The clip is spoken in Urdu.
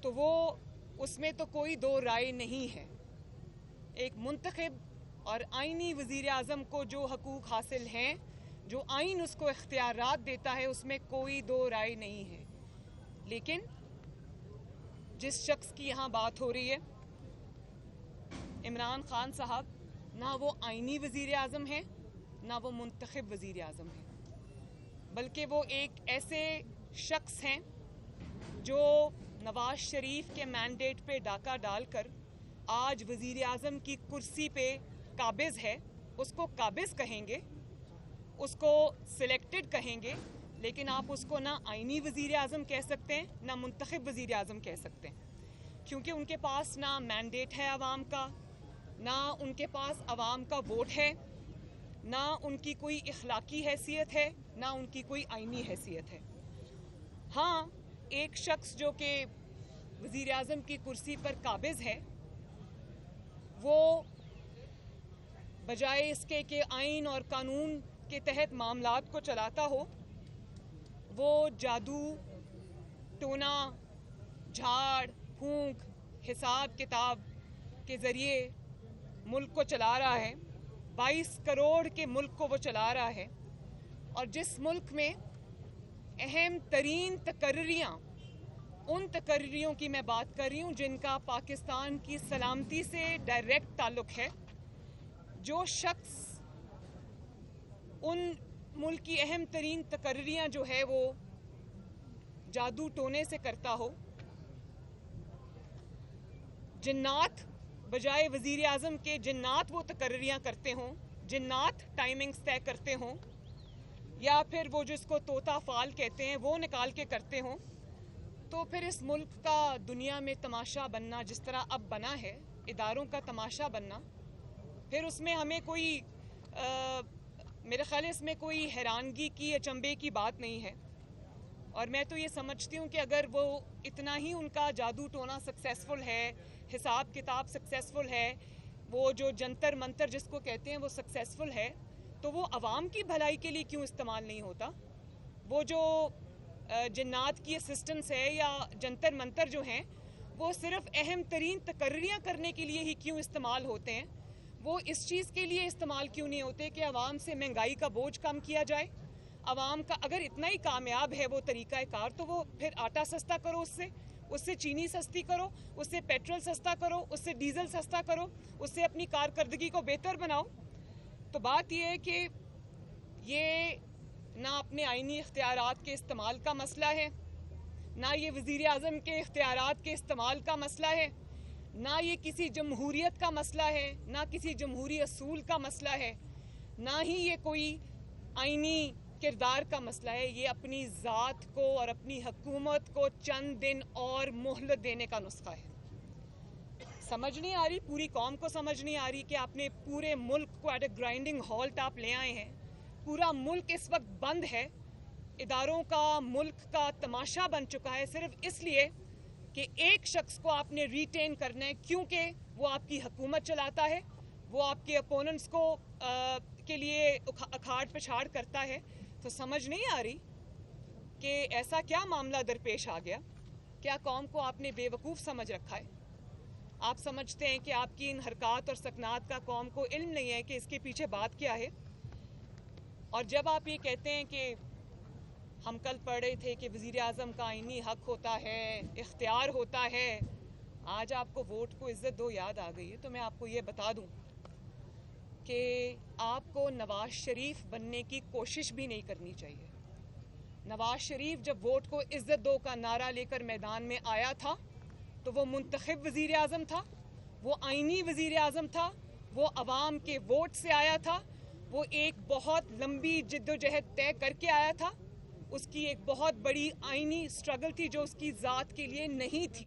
تو وہ اس میں تو کوئی دو رائے نہیں ہے. ایک منتخب اور آئینی وزیر اعظم کو جو حقوق حاصل ہیں، جو آئین اس کو اختیارات دیتا ہے، اس میں کوئی دو رائے نہیں ہے. لیکن جس شخص کی یہاں بات ہو رہی ہے، عمران خان صاحب، نہ وہ آئینی وزیر اعظم ہیں نہ وہ منتخب وزیر اعظم ہیں، بلکہ وہ ایک ایسے شخص ہیں جو نواز شریف کے مینڈیٹ پہ ڈاکہ ڈال کر آج وزیر اعظم کی کرسی پہ قابض ہے. اس کو قابض کہیں گے، اس کو سلیکٹڈ کہیں گے، لیکن آپ اس کو نہ آئینی وزیر اعظم کہہ سکتے ہیں نہ منتخب وزیر اعظم کہہ سکتے ہیں، کیونکہ ان کے پاس نہ مینڈیٹ ہے عوام کا، نہ ان کے پاس عوام کا ووٹ ہے، نہ ان کی کوئی اخلاقی حیثیت ہے، نہ ان کی کوئی آئینی حیثیت ہے. ہاں، ایک شخص جو کہ وزیر اعظم کی کرسی پر قابض ہے، وہ بجائے اس کے کہ آئین اور قانون کے تحت معاملات کو چلاتا ہو، وہ جادو ٹونا، جھاڑ پھونک، حساب کتاب کے ذریعے ملک کو چلا رہا ہے. 22 کروڑ کے ملک کو وہ چلا رہا ہے، اور جس ملک میں اہم ترین تقرریاں، ان تقرریوں کی میں بات کر رہی ہوں جن کا پاکستان کی سلامتی سے ڈائریکٹ تعلق ہے، جو شخص ان ملک کی اہم ترین تقرریاں جو ہے وہ جادو ٹونے سے کرتا ہو، جنات بجائے وزیر اعظم کے جنات وہ تقرریاں کرتے ہوں، جنات ٹائمنگز طے کرتے ہوں، یا پھر وہ جس کو طوطا فال کہتے ہیں وہ نکال کے کرتے ہوں، تو پھر اس ملک کا دنیا میں تماشا بننا جس طرح اب بنا ہے، اداروں کا تماشا بننا، پھر اس میں ہمیں کوئی میرے خیال اس میں کوئی حیرانگی کی، اچنبے کی بات نہیں ہے. اور میں تو یہ سمجھتی ہوں کہ اگر وہ اتنا ہی ان کا جادو ٹونا سکسیسفل ہے، حساب کتاب سکسیسفل ہے، وہ جو جنتر منتر جس کو کہتے ہیں وہ سکسیسفل ہے، تو وہ عوام کی بھلائی کے لیے کیوں استعمال نہیں ہوتا؟ وہ جو جنات کی اسسٹنس ہے یا جنتر منتر جو ہیں، وہ صرف اہم ترین تقرریاں کرنے کے لیے ہی کیوں استعمال ہوتے ہیں؟ وہ اس چیز کے لیے استعمال کیوں نہیں ہوتے کہ عوام سے مہنگائی کا بوجھ کم کیا جائے؟ عوام کا اگر اتنا ہی کامیاب ہے وہ طریقہ کار، تو وہ پھر آٹا سستا کرو، اس سے چینی سستی کرو، اس سے پیٹرول سستا کرو، اس سے ڈیزل سستا کرو، اس سے اپنی کارکردگی کو بہتر بناؤ. تو بات یہ ہے کہ یہ نہ اپنے آئینی اختیارات کے استعمال کا مسئلہ ہے، نہ یہ وزیر اعظم کے اختیارات کے استعمال کا مسئلہ ہے، نہ یہ کسی جمہوریت کا مسئلہ ہے، نہ کسی جمہوری اصول کا مسئلہ ہے، نہ ہی یہ کوئی آئینی کردار کا مسئلہ ہے. یہ اپنی ذات کو اور اپنی حکومت کو چند دن اور مہلت دینے کا نسخہ ہے. سمجھ نہیں آ رہی، پوری قوم کو سمجھ نہیں آ رہی کہ آپ نے پورے ملک کو ایٹ اے گرائنڈنگ ہالٹ آپ لے آئے ہیں. پورا ملک اس وقت بند ہے، اداروں کا ملک کا تماشا بن چکا ہے، صرف اس لیے کہ ایک شخص کو آپ نے ریٹین کرنا ہے، کیونکہ وہ آپ کی حکومت چلاتا ہے، وہ آپ کے اپوننٹس کو کے لیے اکھاڑ پچھاڑ کرتا ہے. تو سمجھ نہیں آ رہی کہ ایسا کیا معاملہ درپیش آ گیا؟ کیا قوم کو آپ نے بے وقوف سمجھ رکھا ہے؟ آپ سمجھتے ہیں کہ آپ کی ان حرکات اور سکنات کا قوم کو علم نہیں ہے کہ اس کے پیچھے بات کیا ہے؟ اور جب آپ یہ کہتے ہیں کہ ہم کل پڑھ رہے تھے کہ وزیر اعظم کا آئینی حق ہوتا ہے، اختیار ہوتا ہے، آج آپ کو ووٹ کو عزت دو یاد آ گئی ہے، تو میں آپ کو یہ بتا دوں کہ آپ کو نواز شریف بننے کی کوشش بھی نہیں کرنی چاہیے. نواز شریف جب ووٹ کو عزت دو کا نعرہ لے کر میدان میں آیا تھا تو وہ منتخب وزیر اعظم تھا، وہ آئینی وزیر اعظم تھا، وہ عوام کے ووٹ سے آیا تھا، وہ ایک بہت لمبی جد و جہد طے کر کے آیا تھا، اس کی ایک بہت بڑی آئینی سٹرگل تھی جو اس کی ذات کے لیے نہیں تھی.